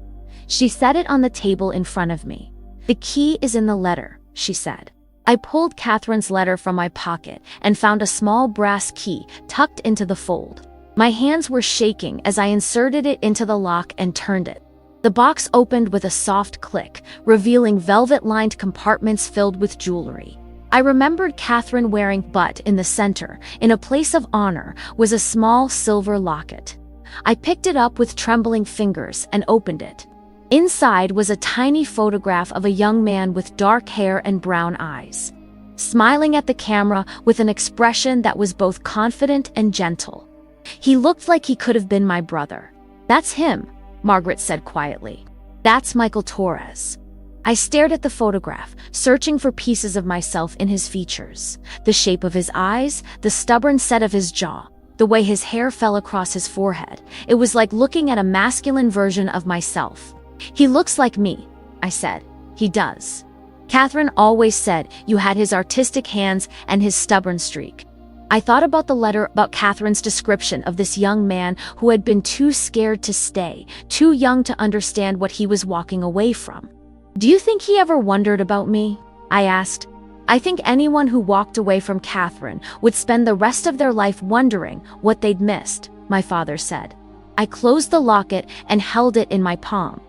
She set it on the table in front of me. The key is in the letter, she said. I pulled Catherine's letter from my pocket and found a small brass key tucked into the fold. My hands were shaking as I inserted it into the lock and turned it. The box opened with a soft click, revealing velvet-lined compartments filled with jewelry. I remembered Catherine wearing, but in the center, in a place of honor, was a small silver locket. I picked it up with trembling fingers and opened it. Inside was a tiny photograph of a young man with dark hair and brown eyes, smiling at the camera with an expression that was both confident and gentle. He looked like he could have been my brother. That's him, Margaret said quietly. That's Michael Torres. I stared at the photograph, searching for pieces of myself in his features. The shape of his eyes, the stubborn set of his jaw, the way his hair fell across his forehead. It was like looking at a masculine version of myself. He looks like me, I said. He does. Catherine always said you had his artistic hands and his stubborn streak. I thought about the letter, about Catherine's description of this young man who had been too scared to stay, too young to understand what he was walking away from. Do you think he ever wondered about me? I asked. I think anyone who walked away from Catherine would spend the rest of their life wondering what they'd missed, my father said. I closed the locket and held it in my palm.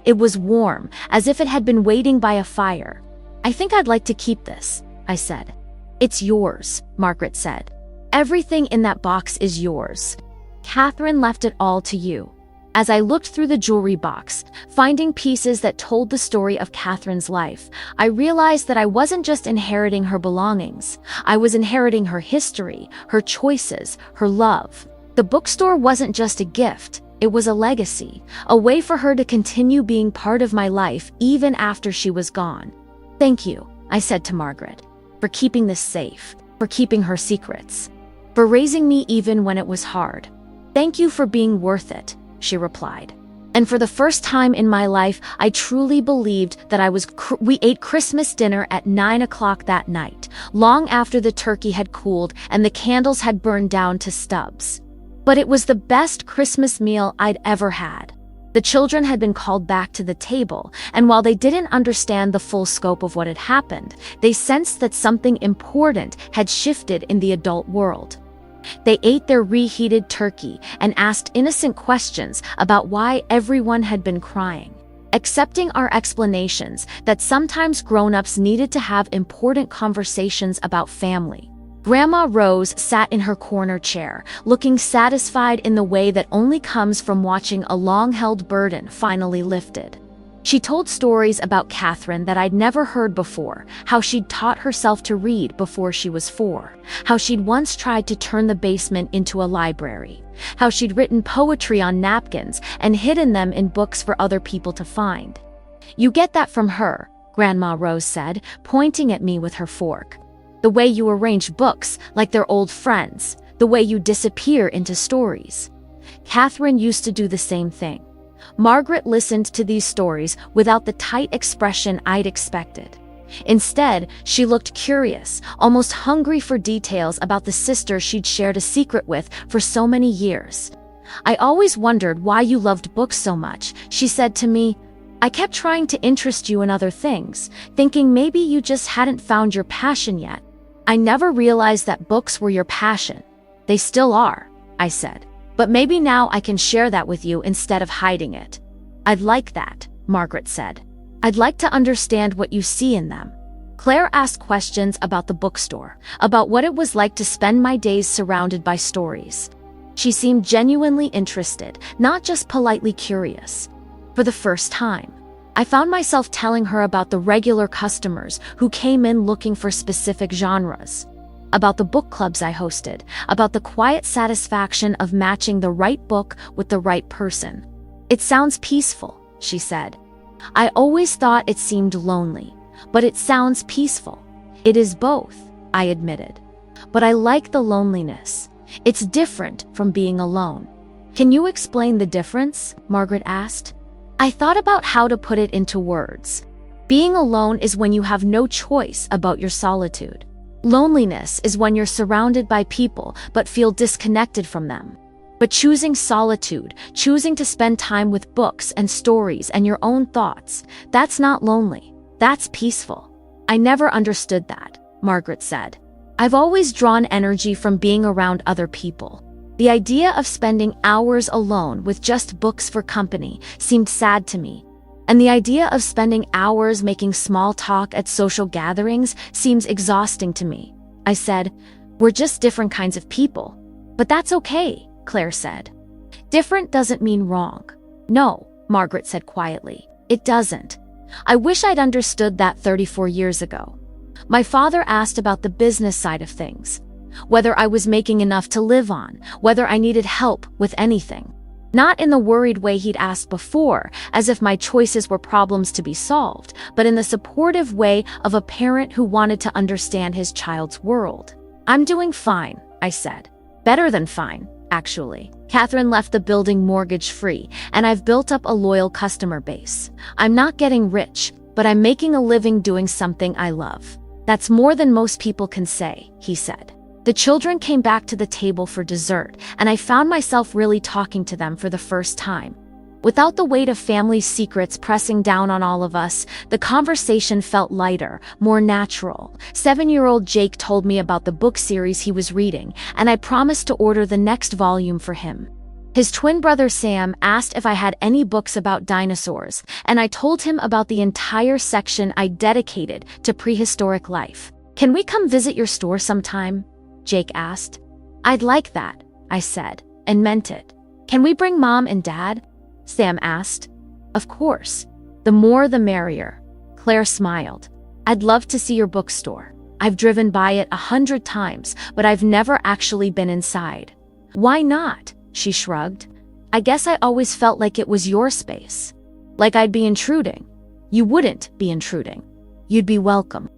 It was warm, as if it had been waiting by a fire. I think I'd like to keep this, I said. It's yours, Margaret said. Everything in that box is yours. Catherine left it all to you. As I looked through the jewelry box, finding pieces that told the story of Catherine's life, I realized that I wasn't just inheriting her belongings. I was inheriting her history, her choices, her love. The bookstore wasn't just a gift. It was a legacy, a way for her to continue being part of my life even after she was gone. Thank you, I said to Margaret, for keeping this safe, for keeping her secrets, for raising me even when it was hard. Thank you for being worth it, she replied. And for the first time in my life, I truly believed that we ate Christmas dinner at 9 o'clock that night, long after the turkey had cooled and the candles had burned down to stubs. But it was the best Christmas meal I'd ever had. The children had been called back to the table, and while they didn't understand the full scope of what had happened, they sensed that something important had shifted in the adult world. They ate their reheated turkey and asked innocent questions about why everyone had been crying, accepting our explanations that sometimes grown-ups needed to have important conversations about family. Grandma Rose sat in her corner chair, looking satisfied in the way that only comes from watching a long-held burden finally lifted. She told stories about Catherine that I'd never heard before, how she'd taught herself to read before she was 4, how she'd once tried to turn the basement into a library, how she'd written poetry on napkins and hidden them in books for other people to find. "You get that from her," Grandma Rose said, pointing at me with her fork. "The way you arrange books like they're old friends, the way you disappear into stories." Catherine used to do the same thing. Margaret listened to these stories without the tight expression I'd expected. Instead, she looked curious, almost hungry for details about the sister she'd shared a secret with for so many years. "I always wondered why you loved books so much," she said to me. "I kept trying to interest you in other things, thinking maybe you just hadn't found your passion yet. I never realized that books were your passion." "They still are," I said. "But maybe now I can share that with you instead of hiding it." "I'd like that," Margaret said. "I'd like to understand what you see in them." Claire asked questions about the bookstore, about what it was like to spend my days surrounded by stories. She seemed genuinely interested, not just politely curious. For the first time, I found myself telling her about the regular customers who came in looking for specific genres, about the book clubs I hosted, about the quiet satisfaction of matching the right book with the right person. "It sounds peaceful," she said. "I always thought it seemed lonely, but it sounds peaceful." "It is both," I admitted. "But I like the loneliness. It's different from being alone." "Can you explain the difference?" Margaret asked. I thought about how to put it into words. Being alone is when you have no choice about your solitude. Loneliness is when you're surrounded by people but feel disconnected from them. But choosing solitude, choosing to spend time with books and stories and your own thoughts, that's not lonely. That's peaceful. "I never understood that," Margaret said. "I've always drawn energy from being around other people. The idea of spending hours alone with just books for company seemed sad to me. And the idea of spending hours making small talk at social gatherings seems exhausting to me." I said, "We're just different kinds of people." "But that's okay," Claire said. "Different doesn't mean wrong." "No," Margaret said quietly, "it doesn't. I wish I'd understood that 34 years ago." My father asked about the business side of things, whether I was making enough to live on, whether I needed help with anything. Not in the worried way he'd asked before, as if my choices were problems to be solved, but in the supportive way of a parent who wanted to understand his child's world. "I'm doing fine," I said. "Better than fine, actually. Catherine left the building mortgage-free, and I've built up a loyal customer base. I'm not getting rich, but I'm making a living doing something I love. That's more than most people can say," he said. The children came back to the table for dessert, and I found myself really talking to them for the first time. Without the weight of family secrets pressing down on all of us, the conversation felt lighter, more natural. 7-year-old Jake told me about the book series he was reading, and I promised to order the next volume for him. His twin brother Sam asked if I had any books about dinosaurs, and I told him about the entire section I dedicated to prehistoric life. "Can we come visit your store sometime?" Jake asked. "I'd like that," I said, and meant it. "Can we bring Mom and Dad?" Sam asked. "Of course. The more the merrier." Claire smiled. "I'd love to see your bookstore. I've driven by it 100 times, but I've never actually been inside." "Why not?" she shrugged. "I guess I always felt like it was your space. Like I'd be intruding." "You wouldn't be intruding. You'd be welcome."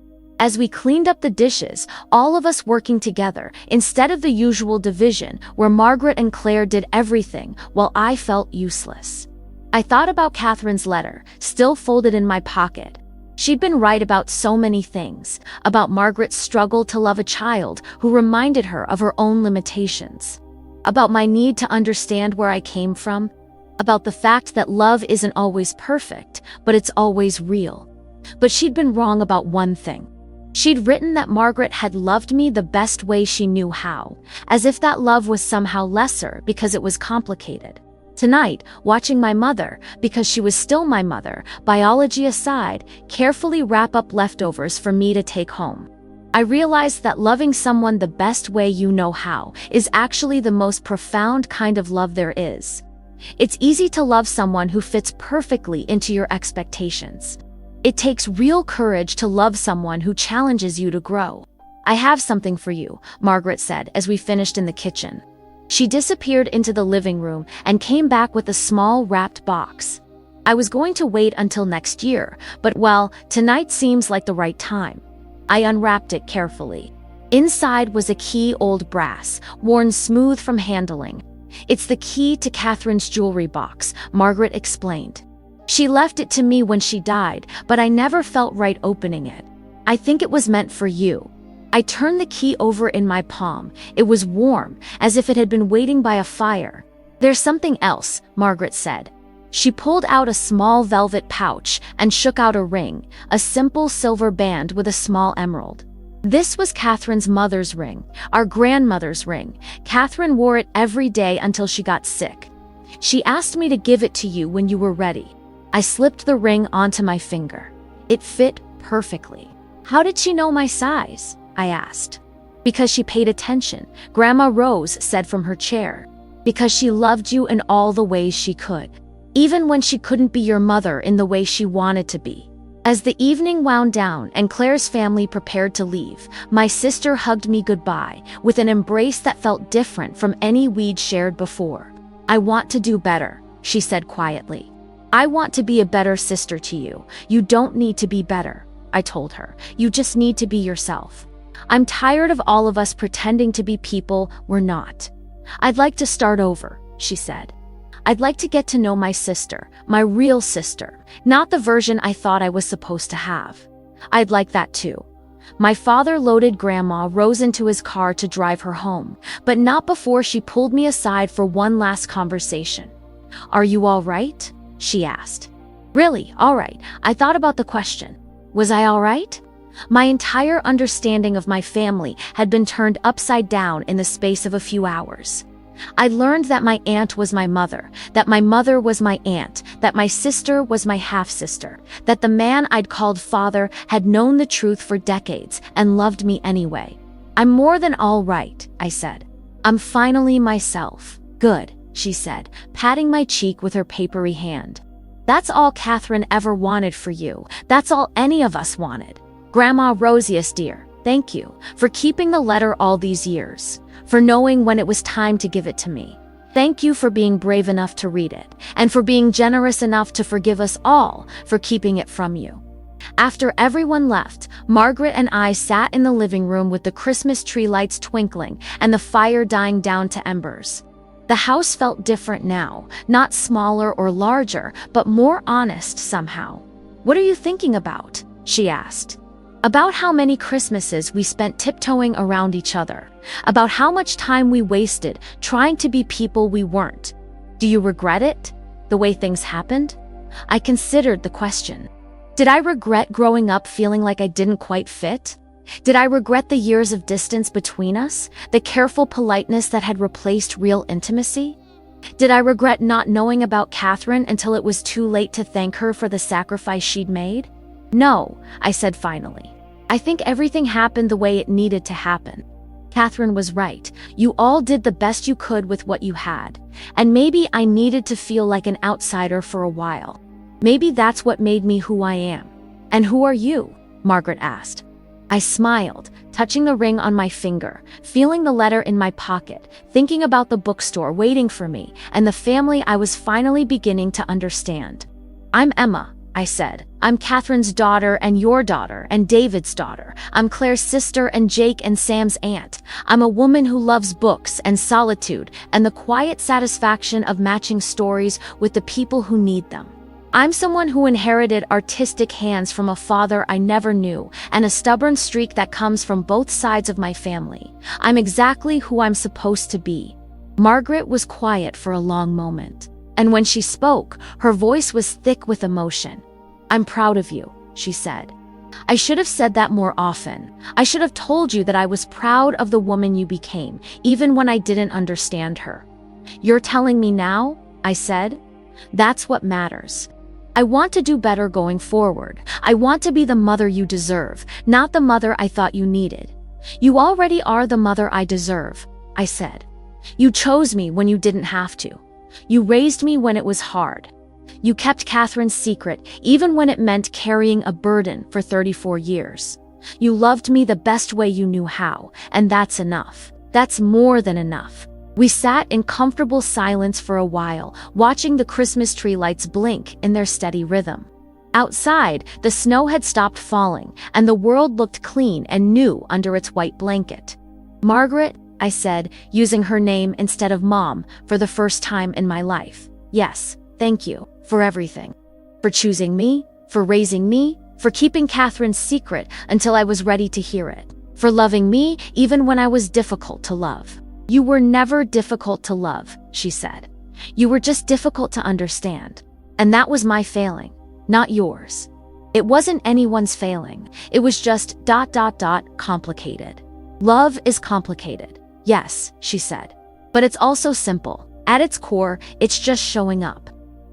As we cleaned up the dishes, all of us working together, instead of the usual division where Margaret and Claire did everything while I felt useless. I thought about Catherine's letter, still folded in my pocket. She'd been right about so many things, about Margaret's struggle to love a child who reminded her of her own limitations, about my need to understand where I came from, about the fact that love isn't always perfect, but it's always real. But she'd been wrong about one thing. She'd written that Margaret had loved me the best way she knew how, as if that love was somehow lesser because it was complicated. Tonight, watching my mother, because she was still my mother, biology aside, carefully wrap up leftovers for me to take home, I realized that loving someone the best way you know how is actually the most profound kind of love there is. It's easy to love someone who fits perfectly into your expectations. It takes real courage to love someone who challenges you to grow. I have something for you, Margaret said as we finished in the kitchen. She disappeared into the living room and came back with a small wrapped box. I was going to wait until next year, but well, tonight seems like the right time. I unwrapped it carefully. Inside was a key old brass, worn smooth from handling. It's the key to Catherine's jewelry box, Margaret explained. She left it to me when she died, but I never felt right opening it. I think it was meant for you. I turned the key over in my palm. It was warm, as if it had been waiting by a fire. There's something else, Margaret said. She pulled out a small velvet pouch and shook out a ring, a simple silver band with a small emerald. This was Catherine's mother's ring, our grandmother's ring. Catherine wore it every day until she got sick. She asked me to give it to you when you were ready. I slipped the ring onto my finger. It fit perfectly. How did she know my size? I asked. Because she paid attention, Grandma Rose said from her chair. Because she loved you in all the ways she could. Even when she couldn't be your mother in the way she wanted to be. As the evening wound down and Claire's family prepared to leave, my sister hugged me goodbye with an embrace that felt different from any we'd shared before. I want to do better, she said quietly. I want to be a better sister to you. You don't need to be better, I told her. You just need to be yourself. I'm tired of all of us pretending to be people we're not. I'd like to start over, she said. I'd like to get to know my sister, my real sister, not the version I thought I was supposed to have. I'd like that too. My father loaded Grandma Rose into his car to drive her home, but not before she pulled me aside for one last conversation. Are you all right? She asked. Really, all right. I thought about the question. Was I all right? My entire understanding of my family had been turned upside down in the space of a few hours. I learned that my aunt was my mother, that my mother was my aunt, that my sister was my half-sister, that the man I'd called father had known the truth for decades and loved me anyway. I'm more than all right, I said. I'm finally myself. Good, she said, patting my cheek with her papery hand. That's all Catherine ever wanted for you. That's all any of us wanted. Grandma Rosius, dear, thank you for keeping the letter all these years. For knowing when it was time to give it to me. Thank you for being brave enough to read it, and for being generous enough to forgive us all for keeping it from you. After everyone left, Margaret and I sat in the living room with the Christmas tree lights twinkling and the fire dying down to embers. The house felt different now, not smaller or larger, but more honest somehow. What are you thinking about? She asked. About how many Christmases we spent tiptoeing around each other. About how much time we wasted trying to be people we weren't. Do you regret it? The way things happened? I considered the question. Did I regret growing up feeling like I didn't quite fit? Did I regret the years of distance between us? The careful politeness that had replaced real intimacy? Did I regret not knowing about Catherine until it was too late to thank her for the sacrifice she'd made? No, I said finally. I think everything happened the way it needed to happen. Catherine was right. You all did the best you could with what you had. And maybe I needed to feel like an outsider for a while. Maybe that's what made me who I am. And who are you? Margaret asked. I smiled, touching the ring on my finger, feeling the letter in my pocket, thinking about the bookstore waiting for me, and the family I was finally beginning to understand. I'm Emma, I said. I'm Catherine's daughter and your daughter and David's daughter. I'm Claire's sister and Jake and Sam's aunt. I'm a woman who loves books and solitude and the quiet satisfaction of matching stories with the people who need them. I'm someone who inherited artistic hands from a father I never knew and a stubborn streak that comes from both sides of my family. I'm exactly who I'm supposed to be. Margaret was quiet for a long moment. And when she spoke, her voice was thick with emotion. I'm proud of you, she said. I should have said that more often. I should have told you that I was proud of the woman you became, even when I didn't understand her. You're telling me now? I said. That's what matters. I want to do better going forward. I want to be the mother you deserve, not the mother I thought you needed. You already are the mother I deserve, I said. You chose me when you didn't have to. You raised me when it was hard. You kept Catherine's secret, even when it meant carrying a burden for 34 years. You loved me the best way you knew how, and that's enough. That's more than enough. We sat in comfortable silence for a while, watching the Christmas tree lights blink in their steady rhythm. Outside, the snow had stopped falling, and the world looked clean and new under its white blanket. "Margaret," I said, using her name instead of Mom for the first time in my life. "Yes, thank you for everything. For choosing me, for raising me, for keeping Catherine's secret until I was ready to hear it. For loving me even when I was difficult to love." "You were never difficult to love," she said. "You were just difficult to understand. And that was my failing, not yours." It wasn't anyone's failing. It was just ... complicated. Love is complicated. "Yes," she said. "But it's also simple. At its core, it's just showing up.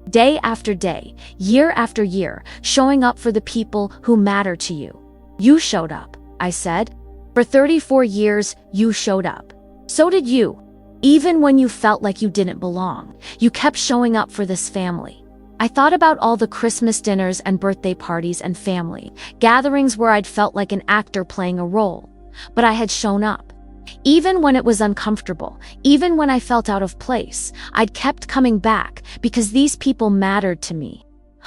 Day after day, year after year, showing up for the people who matter to you." "You showed up," I said. "For 34 years, you showed up. So did you. Even when you felt like you didn't belong, you kept showing up for this family." I thought about all the Christmas dinners and birthday parties and family gatherings where I'd felt like an actor playing a role. But I had shown up. Even when it was uncomfortable, even when I felt out of place, I'd kept coming back because these people mattered to me.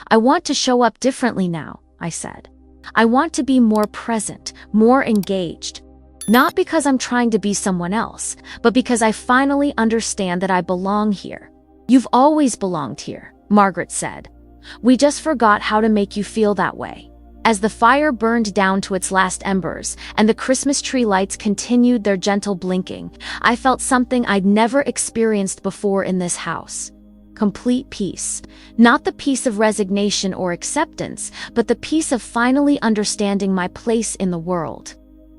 "I want to show up differently now," I said. "I want to be more present, more engaged. Not because I'm trying to be someone else, but because I finally understand that I belong here." "You've always belonged here," Margaret said. "We just forgot how to make you feel that way." As the fire burned down to its last embers and the Christmas tree lights continued their gentle blinking, I felt something I'd never experienced before in this house. Complete peace. Not the peace of resignation or acceptance, but the peace of finally understanding my place in the world.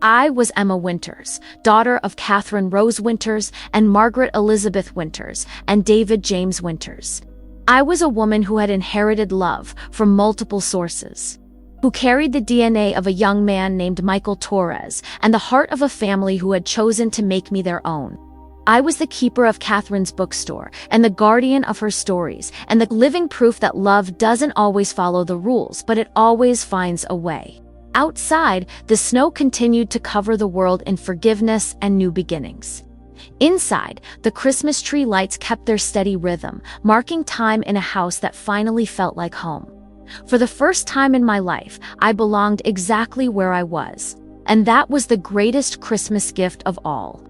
I was Emma Winters, daughter of Catherine Rose Winters and Margaret Elizabeth Winters and David James Winters. I was a woman who had inherited love from multiple sources, who carried the DNA of a young man named Michael Torres and the heart of a family who had chosen to make me their own. I was the keeper of Catherine's bookstore and the guardian of her stories and the living proof that love doesn't always follow the rules, but it always finds a way. Outside, the snow continued to cover the world in forgiveness and new beginnings. Inside, the Christmas tree lights kept their steady rhythm, marking time in a house that finally felt like home. For the first time in my life, I belonged exactly where I was. And that was the greatest Christmas gift of all.